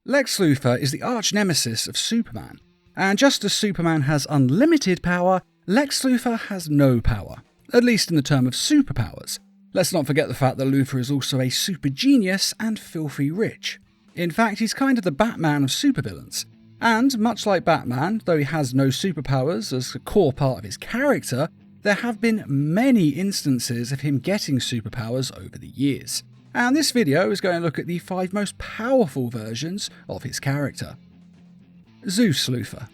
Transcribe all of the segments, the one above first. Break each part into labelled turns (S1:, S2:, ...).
S1: Lex Luthor is the arch-nemesis of Superman, and just as Superman has unlimited power, Lex Luthor has no power, at least in the term of superpowers. Let's not forget the fact that Luthor is also a super genius and filthy rich. In fact, he's kind of the Batman of supervillains, and much like Batman, though he has no superpowers as a core part of his character, there have been many instances of him getting superpowers over the years. And this video is going to look at the 5 most powerful versions of his character. Zeus Luthor.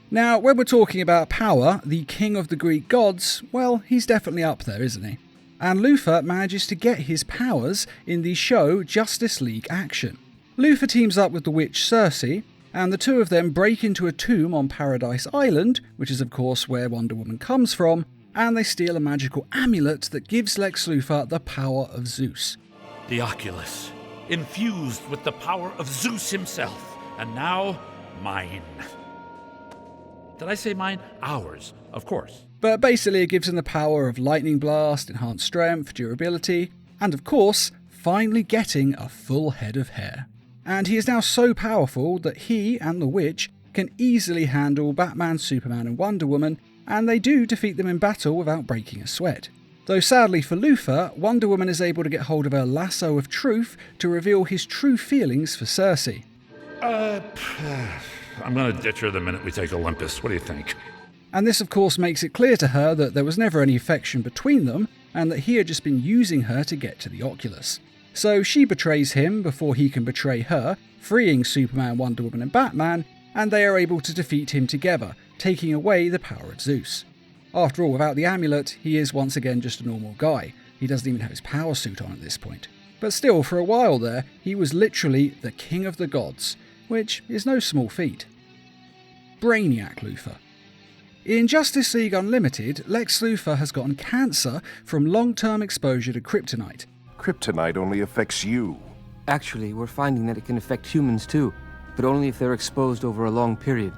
S1: Now, when we're talking about power, the king of the Greek gods, well, he's definitely up there, isn't he? And Luthor manages to get his powers in the show Justice League Action. Luthor teams up with the witch Circe, and the two of them break into a tomb on Paradise Island, which is of course where Wonder Woman comes from, and they steal a magical amulet that gives Lex Luthor the power of Zeus.
S2: The Oculus, infused with the power of Zeus himself, and now mine. Did I say mine? Ours, of course.
S1: But basically it gives him the power of lightning blast, enhanced strength, durability, and of course, finally getting a full head of hair. And he is now so powerful that he and the witch can easily handle Batman, Superman and Wonder Woman, and they do defeat them in battle without breaking a sweat. Though sadly for Luthor, Wonder Woman is able to get hold of her lasso of truth to reveal his true feelings for Circe.
S2: I'm gonna ditch her the minute we take Olympus. What do you think?
S1: And this of course makes it clear to her that there was never any affection between them, and that he had just been using her to get to the Oculus. So she betrays him before he can betray her, freeing Superman, Wonder Woman and Batman, and they are able to defeat him together, taking away the power of Zeus. After all, without the amulet, he is once again just a normal guy. He doesn't even have his power suit on at this point. But still, for a while there, he was literally the king of the gods, which is no small feat. Brainiac Luthor. In Justice League Unlimited, Lex Luthor has gotten cancer from long-term exposure to kryptonite.
S3: Kryptonite only affects you.
S4: Actually, we're finding that it can affect humans too, but only if they're exposed over a long period.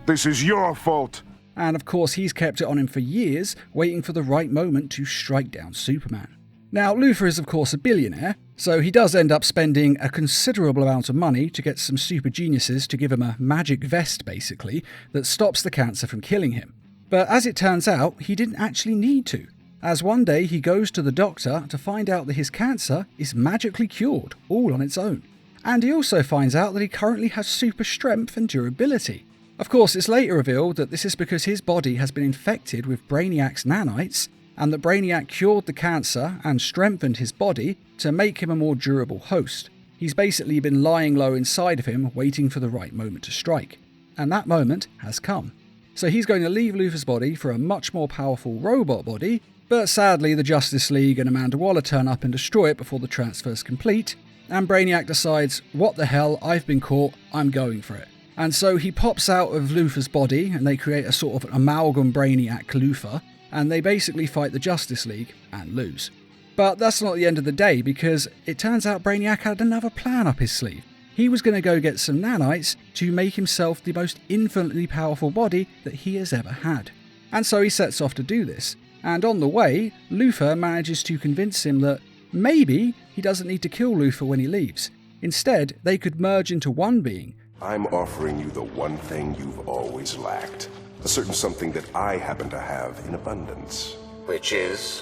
S3: This is your fault.
S1: And of course he's kept it on him for years, waiting for the right moment to strike down Superman. Now Luthor is of course a billionaire, so he does end up spending a considerable amount of money to get some super geniuses to give him a magic vest basically, that stops the cancer from killing him. But as it turns out, he didn't actually need to, as one day he goes to the doctor to find out that his cancer is magically cured, all on its own. And he also finds out that he currently has super strength and durability. Of course, it's later revealed that this is because his body has been infected with Brainiac's nanites, and that Brainiac cured the cancer and strengthened his body to make him a more durable host. He's basically been lying low inside of him, waiting for the right moment to strike. And that moment has come. So he's going to leave Luthor's body for a much more powerful robot body, but sadly the Justice League and Amanda Waller turn up and destroy it before the transfer's complete, and Brainiac decides, what the hell, I've been caught, I'm going for it. And so he pops out of Luthor's body and they create a sort of amalgam Brainiac Luthor, and they basically fight the Justice League and lose. But that's not the end of the day, because it turns out Brainiac had another plan up his sleeve. He was going to go get some nanites to make himself the most infinitely powerful body that he has ever had. And so he sets off to do this, and on the way, Luthor manages to convince him that maybe he doesn't need to kill Luthor when he leaves. Instead, they could merge into one being.
S3: I'm offering you the one thing you've always lacked. A certain something that I happen to have in abundance.
S5: Which is?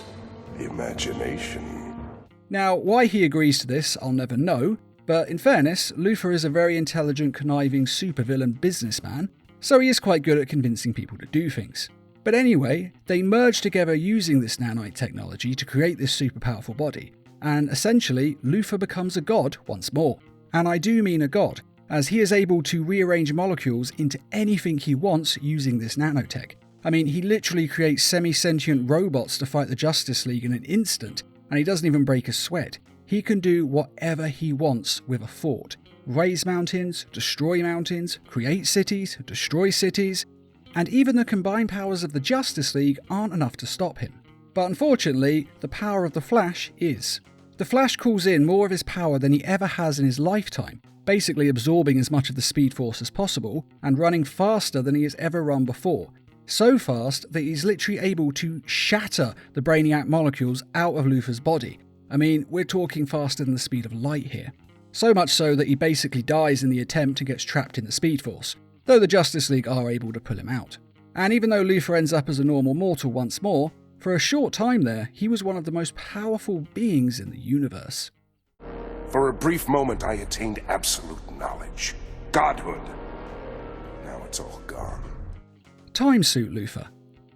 S3: Imagination.
S1: Now, why he agrees to this, I'll never know, but in fairness, Luthor is a very intelligent, conniving supervillain businessman, so he is quite good at convincing people to do things. But anyway, they merge together using this nanite technology to create this super powerful body, and essentially, Luthor becomes a god once more. And I do mean a god, as he is able to rearrange molecules into anything he wants using this nanotech. I mean, he literally creates semi-sentient robots to fight the Justice League in an instant, and he doesn't even break a sweat. He can do whatever he wants with a thought. Raise mountains, destroy mountains, create cities, destroy cities, and even the combined powers of the Justice League aren't enough to stop him. But unfortunately, the power of the Flash is. The Flash calls in more of his power than he ever has in his lifetime, basically absorbing as much of the Speed Force as possible and running faster than he has ever run before. So fast that he's literally able to shatter the Brainiac molecules out of Luthor's body. I mean, we're talking faster than the speed of light here. so much so that he basically dies in the attempt and gets trapped in the Speed Force, though the Justice League are able to pull him out. And even though Luthor ends up as a normal mortal once more, for a short time there, he was one of the most powerful beings in the universe.
S3: For a brief moment, I attained absolute knowledge. Godhood. Now it's all gone.
S1: Time Suit Luthor.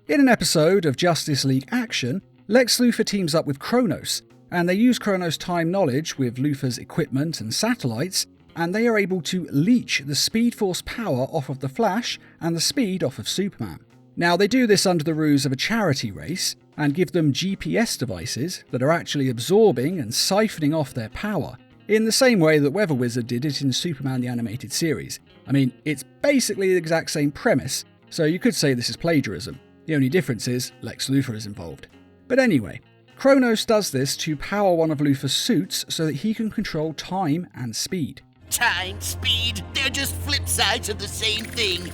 S1: In an episode of Justice League Action, Lex Luthor teams up with Kronos, and they use Kronos' time knowledge with Luthor's equipment and satellites, and they are able to leech the Speed Force power off of the Flash and the speed off of Superman. Now, they do this under the ruse of a charity race, and give them GPS devices that are actually absorbing and siphoning off their power, in the same way that Weather Wizard did it in Superman the Animated Series. I mean, it's basically the exact same premise, so you could say this is plagiarism. The only difference is Lex Luthor is involved. But anyway, Kronos does this to power one of Luthor's suits so that he can control time and speed.
S5: Time, speed, they're just flip sides of the same thing.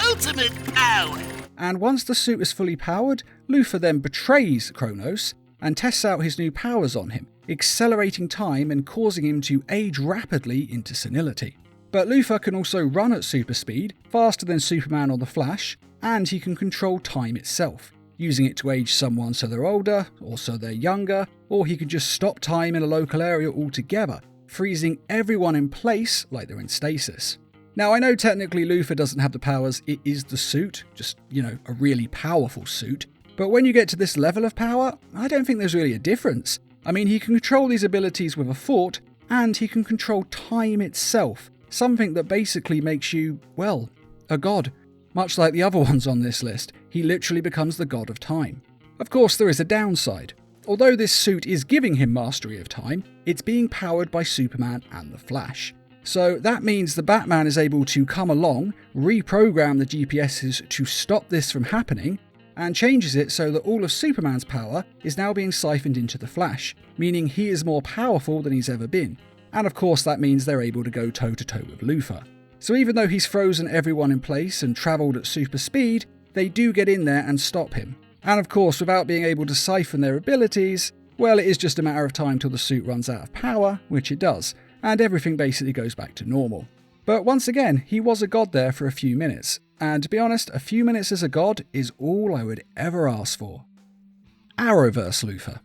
S5: Ultimate power!
S1: And once the suit is fully powered, Luthor then betrays Kronos and tests out his new powers on him, accelerating time and causing him to age rapidly into senility. But Luthor can also run at super speed, faster than Superman or the Flash, and he can control time itself, using it to age someone so they're older, or so they're younger, or he can just stop time in a local area altogether, freezing everyone in place like they're in stasis. Now, I know technically Luthor doesn't have the powers, it is the suit, just, a really powerful suit, but when you get to this level of power, I don't think there's really a difference. I mean, he can control these abilities with a thought, and he can control time itself, something that basically makes you, well, a god. Much like the other ones on this list, he literally becomes the god of time. Of course, there is a downside. Although this suit is giving him mastery of time, it's being powered by Superman and the Flash. So that means the Batman is able to come along, reprogram the GPSs to stop this from happening, and changes it so that all of Superman's power is now being siphoned into the Flash, meaning he is more powerful than he's ever been. And of course that means they're able to go toe-to-toe with Luthor. So even though he's frozen everyone in place and travelled at super speed, they do get in there and stop him. And of course, without being able to siphon their abilities, well, it is just a matter of time till the suit runs out of power, which it does, and everything basically goes back to normal. But once again, he was a god there for a few minutes, and to be honest, a few minutes as a god is all I would ever ask for. Arrowverse Luthor.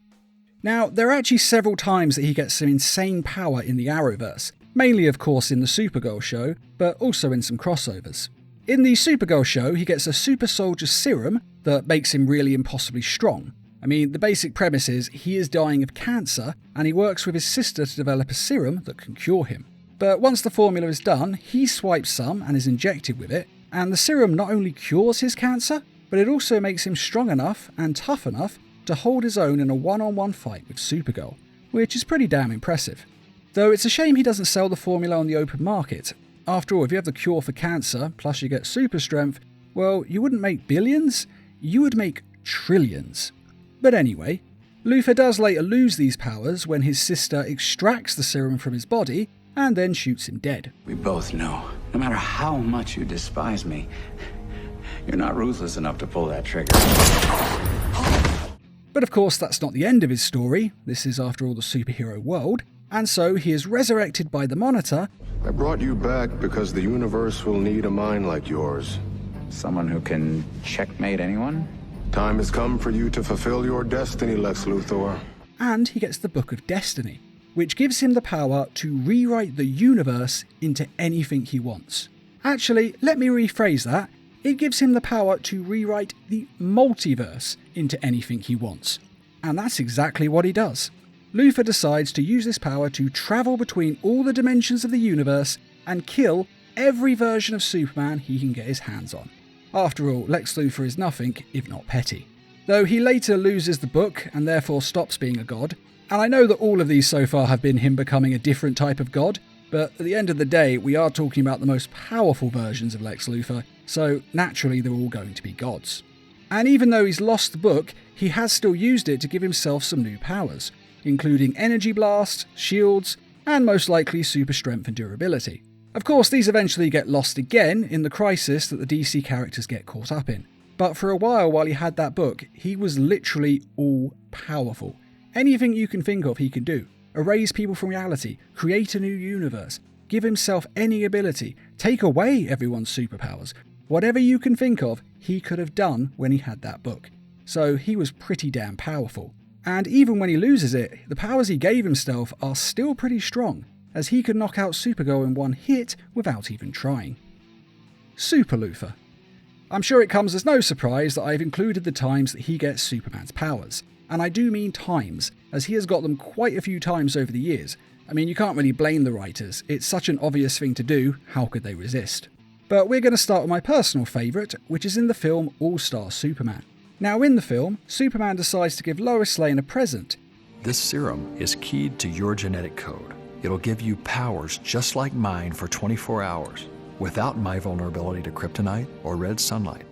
S1: Now, there are actually several times that he gets some insane power in the Arrowverse, mainly of course in the Supergirl show, but also in some crossovers. In the Supergirl show, he gets a super soldier serum that makes him really impossibly strong. I mean, the basic premise is he is dying of cancer, and he works with his sister to develop a serum that can cure him. But once the formula is done, he swipes some and is injected with it, and the serum not only cures his cancer, but it also makes him strong enough and tough enough to hold his own in a one-on-one fight with Supergirl, which is pretty damn impressive. Though it's a shame he doesn't sell the formula on the open market. After all, if you have the cure for cancer, plus you get super strength, well, you wouldn't make billions, you would make trillions. But anyway, Luthor does later lose these powers when his sister extracts the serum from his body and then shoots him dead.
S6: We both know, no matter how much you despise me, you're not ruthless enough to pull that trigger.
S1: But of course, that's not the end of his story. This is, after all, the superhero world. And so he is resurrected by the Monitor.
S3: I brought you back because the universe will need a mind like yours.
S6: Someone who can checkmate anyone?
S3: Time has come for you to fulfill your destiny, Lex Luthor.
S1: And he gets the Book of Destiny, which gives him the power to rewrite the universe into anything he wants. Actually, let me rephrase that. It gives him the power to rewrite the multiverse into anything he wants. And that's exactly what he does. Luthor decides to use this power to travel between all the dimensions of the universe and kill every version of Superman he can get his hands on. After all, Lex Luthor is nothing if not petty. Though he later loses the book and therefore stops being a god, and I know that all of these so far have been him becoming a different type of god, but at the end of the day, we are talking about the most powerful versions of Lex Luthor, so naturally they're all going to be gods. And even though he's lost the book, he has still used it to give himself some new powers, including energy blast, shields, and most likely super strength and durability. Of course, these eventually get lost again in the crisis that the DC characters get caught up in. But for a while he had that book, he was literally all powerful. Anything you can think of he can do. erase people from reality, create a new universe, give himself any ability, take away everyone's superpowers. Whatever you can think of, he could have done when he had that book. So he was pretty damn powerful. And even when he loses it, the powers he gave himself are still pretty strong, as he could knock out Supergirl in one hit without even trying. Super Luthor. I'm sure it comes as no surprise that I've included the times that he gets Superman's powers. And I do mean times, as he has got them quite a few times over the years. I mean, you can't really blame the writers. It's such an obvious thing to do, how could they resist? But we're going to start with my personal favourite, which is in the film All-Star Superman. Now in the film, Superman decides to give Lois Lane a present.
S7: This serum is keyed to your genetic code. It'll give you powers just like mine for 24 hours, without my vulnerability to kryptonite or red sunlight.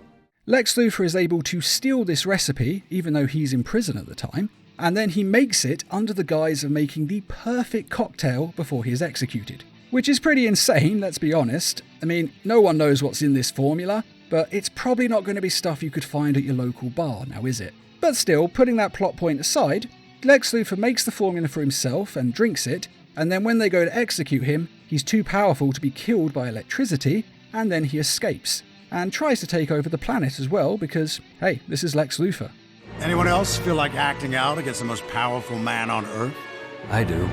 S1: Lex Luthor is able to steal this recipe, even though he's in prison at the time, and then he makes it under the guise of making the perfect cocktail before he is executed. Which is pretty insane, let's be honest. I mean, no one knows what's in this formula, but it's probably not going to be stuff you could find at your local bar, now is it? But still, putting that plot point aside, Lex Luthor makes the formula for himself and drinks it, and then when they go to execute him, he's too powerful to be killed by electricity, and then he escapes, and tries to take over the planet as well because, hey, this is Lex Luthor.
S8: Anyone else feel like acting out against the most powerful man on Earth?
S7: I do.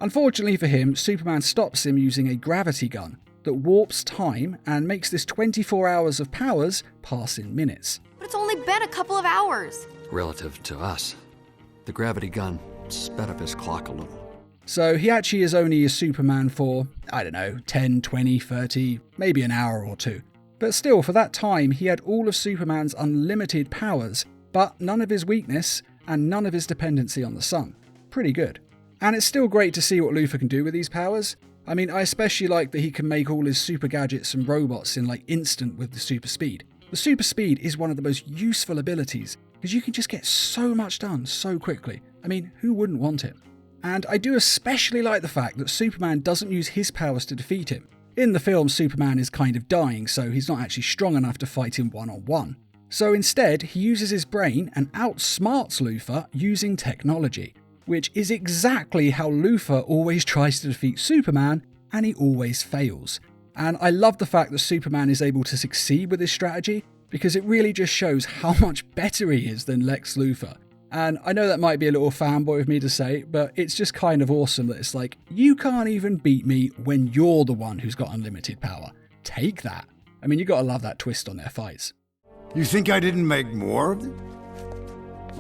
S1: Unfortunately for him, Superman stops him using a gravity gun that warps time and makes this 24 hours of powers pass in minutes.
S9: But it's only been a couple of hours.
S7: Relative to us, the gravity gun sped up his clock a little.
S1: So he actually is only a Superman for, 10, 20, 30, maybe an hour or two. But still, for that time, he had all of Superman's unlimited powers, but none of his weakness and none of his dependency on the sun. Pretty good. And it's still great to see what Luthor can do with these powers. I mean, I especially like that he can make all his super gadgets and robots in instant with the super speed. The super speed is one of the most useful abilities, because you can just get so much done so quickly. I mean, who wouldn't want it? And I do especially like the fact that Superman doesn't use his powers to defeat him. In the film, Superman is kind of dying, so he's not actually strong enough to fight him one-on-one. So instead, he uses his brain and outsmarts Luthor using technology, which is exactly how Luthor always tries to defeat Superman, and he always fails. And I love the fact that Superman is able to succeed with this strategy, because it really just shows how much better he is than Lex Luthor. And I know that might be a little fanboy of me to say, but it's just kind of awesome that it's like, you can't even beat me when you're the one who's got unlimited power. Take that. I mean, you gotta love that twist on their fights.
S8: You think I didn't make more of them?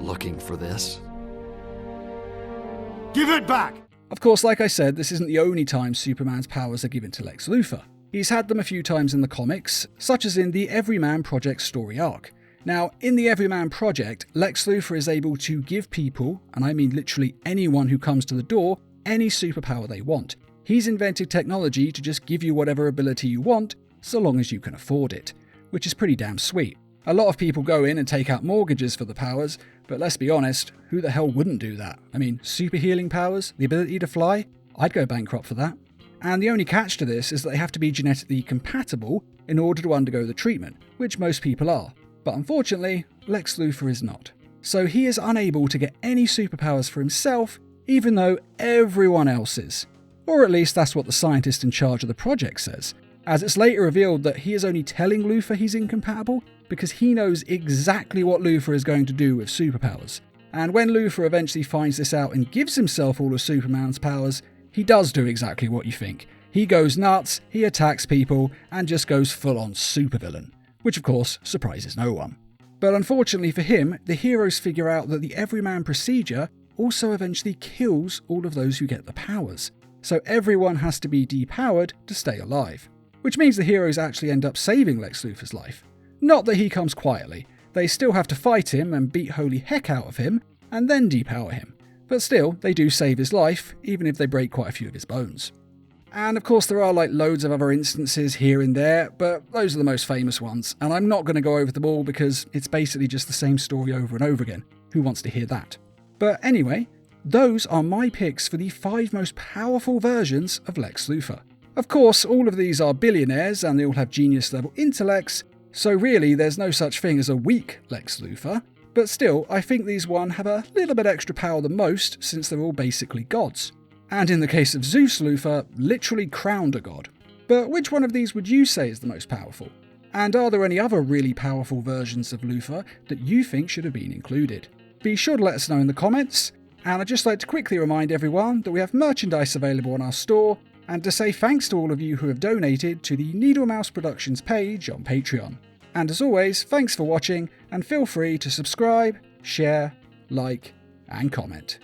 S7: Looking for this?
S8: Give it back!
S1: Of course, like I said, this isn't the only time Superman's powers are given to Lex Luthor. He's had them a few times in the comics, such as in the Everyman Project story arc. Now, in the Everyman Project, Lex Luthor is able to give people, and I mean literally anyone who comes to the door, any superpower they want. He's invented technology to just give you whatever ability you want, so long as you can afford it, which is pretty damn sweet. A lot of people go in and take out mortgages for the powers, but let's be honest, who the hell wouldn't do that? I mean, super healing powers, the ability to fly, I'd go bankrupt for that. And the only catch to this is that they have to be genetically compatible in order to undergo the treatment, which most people are. But unfortunately, Lex Luthor is not. So he is unable to get any superpowers for himself, even though everyone else is. Or at least that's what the scientist in charge of the project says, as it's later revealed that he is only telling Luthor he's incompatible because he knows exactly what Luthor is going to do with superpowers. And when Luthor eventually finds this out and gives himself all of Superman's powers, he does do exactly what you think. He goes nuts, he attacks people, and just goes full-on supervillain. Which of course surprises no one. But unfortunately for him, the heroes figure out that the Everyman procedure also eventually kills all of those who get the powers. So everyone has to be depowered to stay alive. Which means the heroes actually end up saving Lex Luthor's life. Not that he comes quietly, they still have to fight him and beat holy heck out of him, and then depower him. But still, they do save his life, even if they break quite a few of his bones. And of course there are loads of other instances here and there, but those are the most famous ones, and I'm not going to go over them all because it's basically just the same story over and over again. Who wants to hear that? But anyway, those are my picks for the 5 most powerful versions of Lex Luthor. Of course, all of these are billionaires and they all have genius level intellects, so really there's no such thing as a weak Lex Luthor, But still, I think these one have a little bit extra power than most, since they're all basically gods. And in the case of Zeus Luthor, literally crowned a god. But which one of these would you say is the most powerful? And are there any other really powerful versions of Luthor that you think should have been included? Be sure to let us know in the comments, and I'd just like to quickly remind everyone that we have merchandise available on our store, and to say thanks to all of you who have donated to the Needle Mouse Productions page on Patreon. And as always, thanks for watching, and feel free to subscribe, share, like, and comment.